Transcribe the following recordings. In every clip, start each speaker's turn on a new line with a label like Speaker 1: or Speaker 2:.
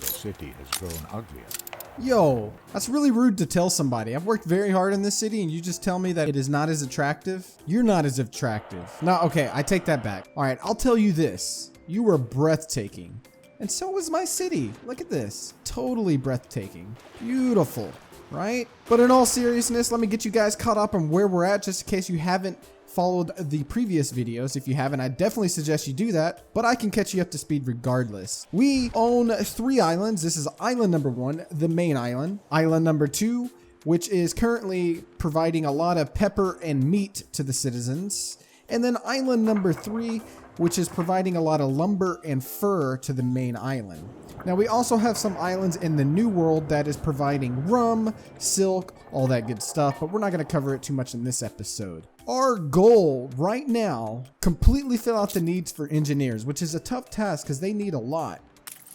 Speaker 1: Your city has grown uglier.
Speaker 2: Yo, that's really rude to tell somebody. I've worked very hard in this city and you just tell me that it is not as attractive? You're not as attractive. No, okay, I take that back. All right, I'll tell you this. You were breathtaking. And so was my city. Look at this. Totally breathtaking. Beautiful, right? But in all seriousness, let me get you guys caught up on where we're at just in case you haven't followed the previous videos. If you haven't, I definitely suggest you do that, but I can catch you up to speed regardless. We own 3 islands. This is island number 1, the main island. Island number 2, which is currently providing a lot of pepper and meat to the citizens. And then island number 3, which is providing a lot of lumber and fur to the main island. Now we also have some islands in the New World that is providing rum, silk, all that good stuff, but we're not going to cover it too much in this episode. Our goal right now, completely fill out the needs for engineers, which is a tough task because they need a lot.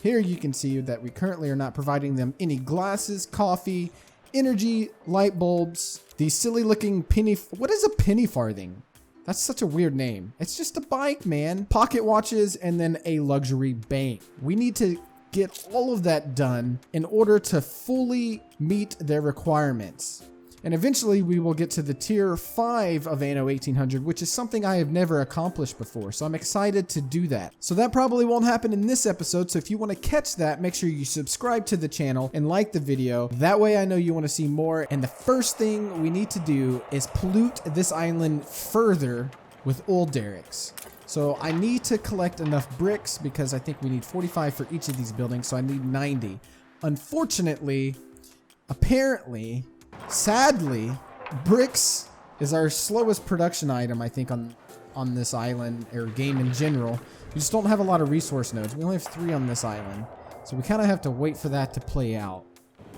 Speaker 2: Here you can see that we currently are not providing them any glasses, coffee, energy, light bulbs, these silly looking penny. What is a penny farthing? That's such a weird name. It's just a bike, man. Pocket watches and then a luxury bank. We need to get all of that done in order to fully meet their requirements. And eventually we will get to the tier 5 of Anno 1800, which is something I have never accomplished before. So I'm excited to do that. So that probably won't happen in this episode. So if you want to catch that, make sure you subscribe to the channel and like the video. That way I know you want to see more. And the first thing we need to do is pollute this island further with oil derricks. So I need to collect enough bricks because I think we need 45 for each of these buildings. So I need 90. Unfortunately, apparently, sadly, bricks is our slowest production item, I think, on this island or game in general. We just don't have a lot of resource nodes. We only have 3 on this island. So we kind of have to wait for that to play out.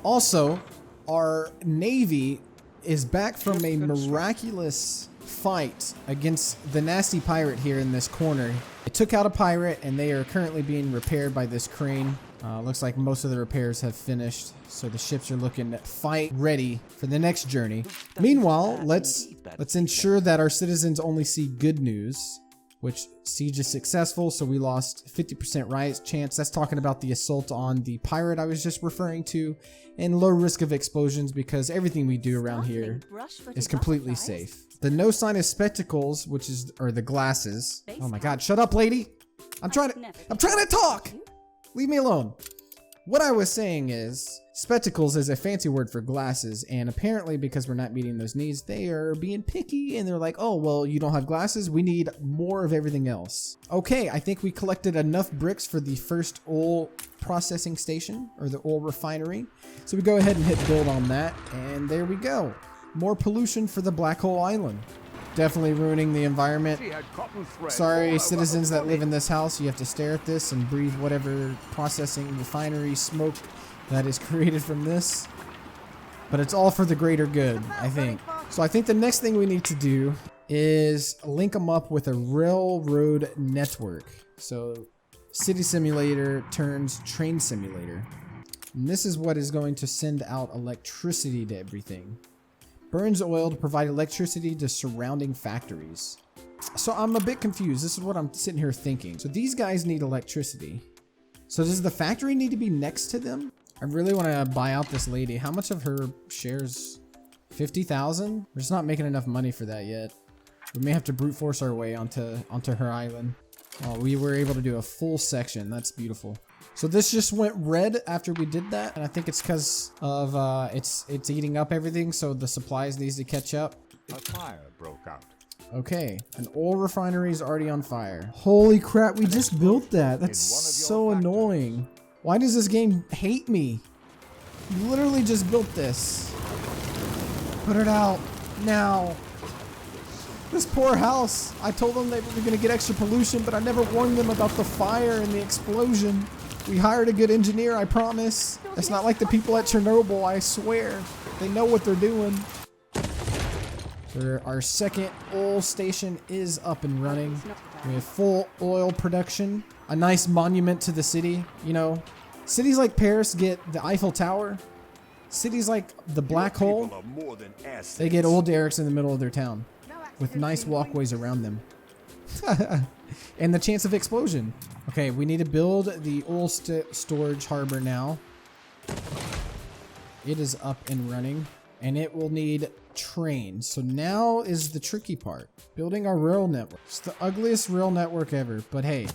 Speaker 2: Also, our navy is back from a miraculous fight against the nasty pirate here in this corner. It took out a pirate and they are currently being repaired by this crane. Looks like most of the repairs have finished, so the ships are looking fight ready for the next journey. Meanwhile, let's ensure that our citizens only see good news, which siege is successful, so we lost 50% riot chance. That's talking about the assault on the pirate I was just referring to, and low risk of explosions because everything we do around here is completely safe. The no sign of spectacles, or the glasses. Oh my god, shut up, lady! I'm trying to talk! Leave me alone. What I was saying is, spectacles is a fancy word for glasses, and apparently because we're not meeting those needs, they are being picky, and they're like, oh, well, you don't have glasses? We need more of everything else. Okay, I think we collected enough bricks for the first oil processing station, or the oil refinery. So we go ahead and hit build on that, and there we go. More pollution for the Black Hole Island. Definitely ruining the environment. Sorry, citizens that live in this house, you have to stare at this and breathe whatever processing refinery smoke that is created from this. But it's all for the greater good, I think. So I think the next thing we need to do is link them up with a railroad network. So city simulator turns train simulator. And this is what is going to send out electricity to everything. Burns oil to provide electricity to surrounding factories. So I'm a bit confused. This is what I'm sitting here thinking. So these guys need electricity. So does the factory need to be next to them? I really want to buy out this lady. How much of her shares? 50,000? We're just not making enough money for that yet. We may have to brute force our way onto her island. Oh, we were able to do a full section. That's beautiful. So this just went red after we did that, and I think it's because of it's eating up everything, so the supplies needs to catch up.
Speaker 1: A fire broke out.
Speaker 2: Okay, an oil refinery is already on fire. Holy crap, we just built that. That's so annoying. Why does this game hate me? You literally just built this. Put it out now. This poor house. I told them they were going to get extra pollution, but I never warned them about the fire and the explosion. We hired a good engineer, I promise. It's not like the people at Chernobyl, I swear. They know what they're doing. Our second oil station is up and running. We have full oil production. A nice monument to the city. You know, cities like Paris get the Eiffel Tower. Cities like the Black Hole, they get oil derricks in the middle of their town with nice walkways around them. And the chance of explosion. Okay, we need to build the oil storage harbor now. It is up and running, and it will need trains. So now is the tricky part. Building our rail network. It's the ugliest rail network ever, but hey.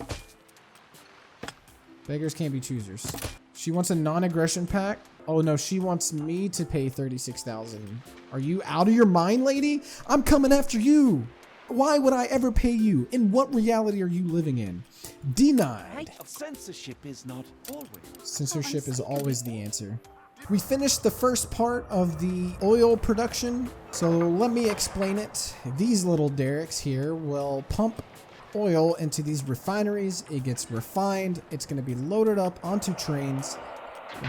Speaker 2: Beggars can't be choosers. She wants a non-aggression pact. Oh no, she wants me to pay 36,000. Are you out of your mind, lady? I'm coming after you. Why would I ever pay you? In what reality are you living in? Denied.
Speaker 3: Censorship is not always.
Speaker 2: Censorship is always the answer. We finished the first part of the oil production, so let me explain it. These little derricks here will pump oil into these refineries. It gets refined. It's going to be loaded up onto trains.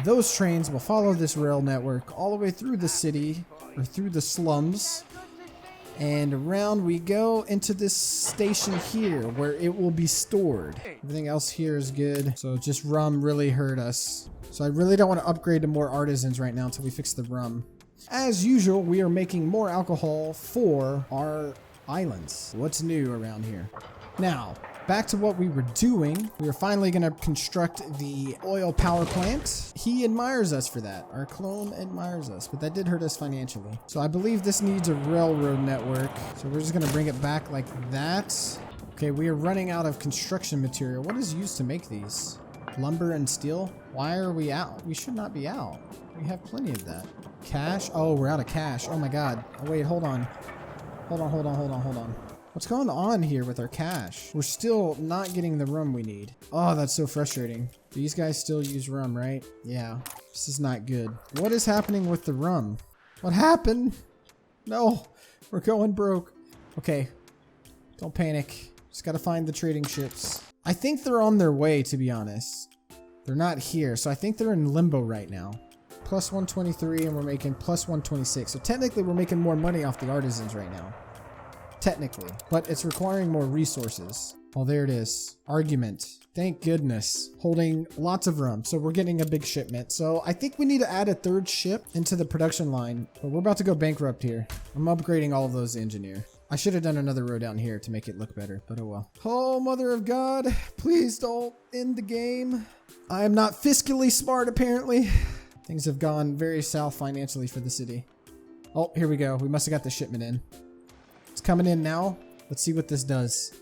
Speaker 2: Those trains will follow this rail network all the way through the city or through the slums. And around we go into this station here where it will be stored. Everything else here is good. So just rum really hurt us. So I really don't want to upgrade to more artisans right now until we fix the rum. As usual, we are making more alcohol for our islands. What's new around here? Now, back to what we were doing. We are finally going to construct the oil power plant. He admires us for that. Our clone admires us, but that did hurt us financially. So I believe this needs a railroad network. So we're just going to bring it back like that. Okay, we are running out of construction material. What is used to make these? Lumber and steel? Why are we out? We should not be out. We have plenty of that. Cash? Oh, we're out of cash. Oh my God. Oh, wait, hold on. Hold on. What's going on here with our cash? We're still not getting the rum we need. Oh, that's so frustrating. These guys still use rum, right? Yeah, this is not good. What is happening with the rum? What happened? No, we're going broke. Okay, don't panic. Just gotta find the trading ships. I think they're on their way, to be honest. They're not here, so I think they're in limbo right now. Plus 123 and we're making plus 126. So technically we're making more money off the artisans right now. Technically, but it's requiring more resources. Oh, there it is. Argument. Thank goodness. Holding lots of rum. So we're getting a big shipment. So I think we need to add a third ship into the production line, but we're about to go bankrupt here. I'm upgrading all of those to engineer. I should have done another row down here to make it look better, but oh well. Oh, mother of God, please don't end the game. I am not fiscally smart, apparently. Things have gone very south financially for the city. Oh, here we go. We must have got the shipment in. It's coming in now. Let's see what this does.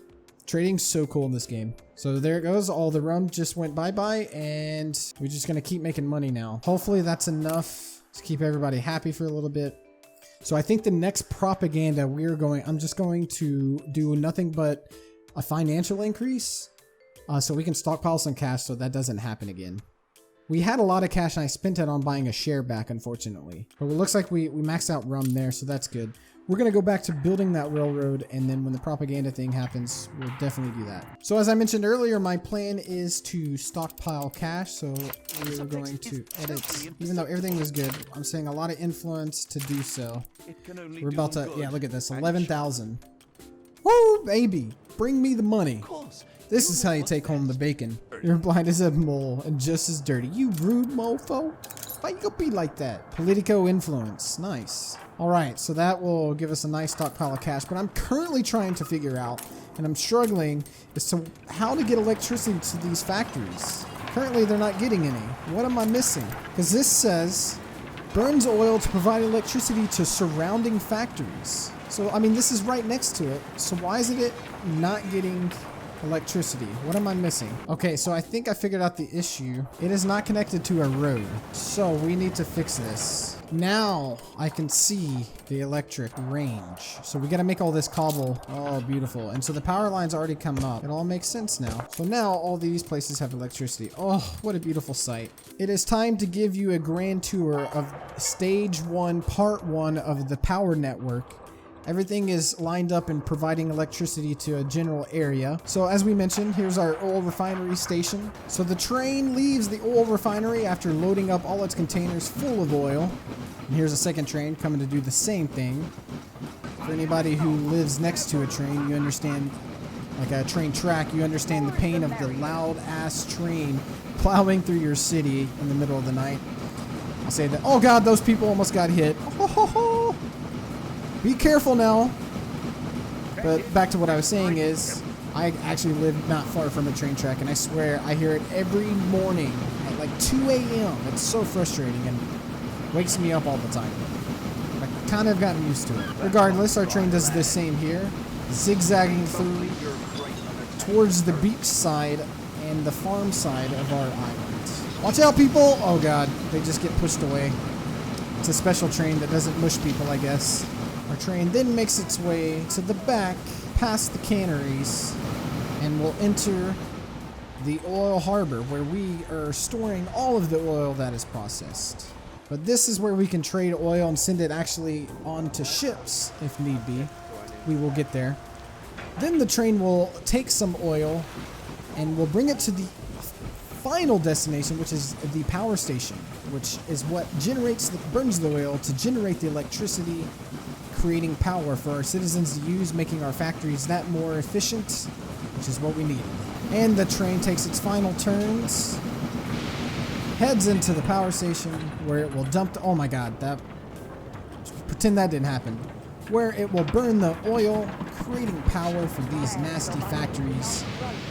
Speaker 2: Trading's so cool in this game. So there it goes. All the rum just went bye-bye, and we're just going to keep making money now. Hopefully that's enough to keep everybody happy for a little bit. So I think the next propaganda I'm just going to do nothing but a financial increase so we can stockpile some cash so that doesn't happen again. We had a lot of cash and I spent it on buying a share back, unfortunately. But it looks like we maxed out rum there, so that's good. We're going to go back to building that railroad, and then when the propaganda thing happens, we'll definitely do that. So as I mentioned earlier, my plan is to stockpile cash, so we're going to edit, even though everything was good, I'm saying a lot of influence to do so. We're about to, yeah, look at this, 11,000. Woo, baby, bring me the money. This is how you take home the bacon. You're blind as a mole and just as dirty. You rude mofo. Why you gonna be like that? Politico influence, nice. All right, so that will give us a nice stockpile of cash, but I'm currently trying to figure out, and I'm struggling, as to how to get electricity to these factories. Currently, they're not getting any. What am I missing? Because this says, burns oil to provide electricity to surrounding factories. So, I mean, this is right next to it. So why is it not getting electricity? What am I missing? Okay, so I think I figured out the issue. It is not connected to a road. So we need to fix this. Now I can see the electric range. So we got to make all this cobble. Oh, beautiful. And so the power line's already come up. It all makes sense now. So now all these places have electricity. Oh, what a beautiful sight. It is time to give you a grand tour of stage 1, part 1 of the power network. Everything is lined up and providing electricity to a general area. So as we mentioned, here's our oil refinery station. So the train leaves the oil refinery after loading up all its containers full of oil. And here's a second train coming to do the same thing. For anybody who lives next to a train, you understand, like a train track, you understand the pain of the loud ass train plowing through your city in the middle of the night. I'll say that, oh God, those people almost got hit. Oh, ho, ho. Be careful now. But back to what I was saying is, I actually live not far from a train track, and I swear I hear it every morning at like 2 a.m. It's so frustrating and wakes me up all the time. I've kind of gotten used to it. Regardless, our train does the same here, zigzagging through towards the beach side and the farm side of our island. Watch out, people! Oh god, they just get pushed away. It's a special train that doesn't mush people, I guess. Our train then makes its way to the back, past the canneries, and will enter the oil harbor where we are storing all of the oil that is processed. But this is where we can trade oil and send it actually onto ships if need be. We will get there. Then the train will take some oil and we'll bring it to the final destination, which is the power station, which is what burns the oil to generate the electricity, creating power for our citizens to use, making our factories that more efficient, which is what we need. And the train takes its final turns, heads into the power station where it will dump oh my god, pretend that didn't happen. Where it will burn the oil, creating power for these nasty factories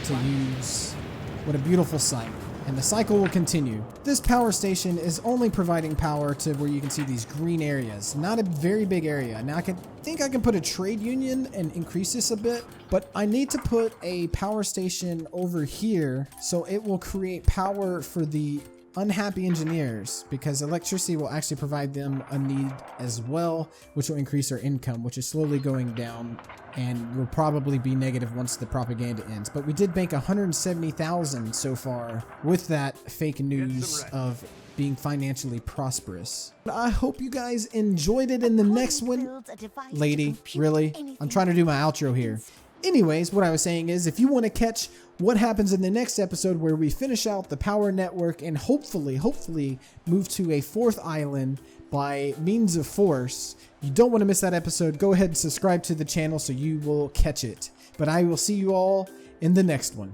Speaker 2: to use. What a beautiful sight. And the cycle will continue. This power station is only providing power to where you can see these green areas. Not a very big area. Now I think I can put a trade union and increase this a bit, but I need to put a power station over here so it will create power for the unhappy engineers, because electricity will actually provide them a need as well, which will increase their income, which is slowly going down and will probably be negative once the propaganda ends. But we did bank 170,000 so far with that fake news of being financially prosperous. I hope you guys enjoyed it. In the next one, lady, really? I'm trying to do my outro here. Anyways, what I was saying is, if you want to catch what happens in the next episode where we finish out the power network and hopefully move to a 4th island by means of force, you don't want to miss that episode. Go ahead and subscribe to the channel so you will catch it. But I will see you all in the next one.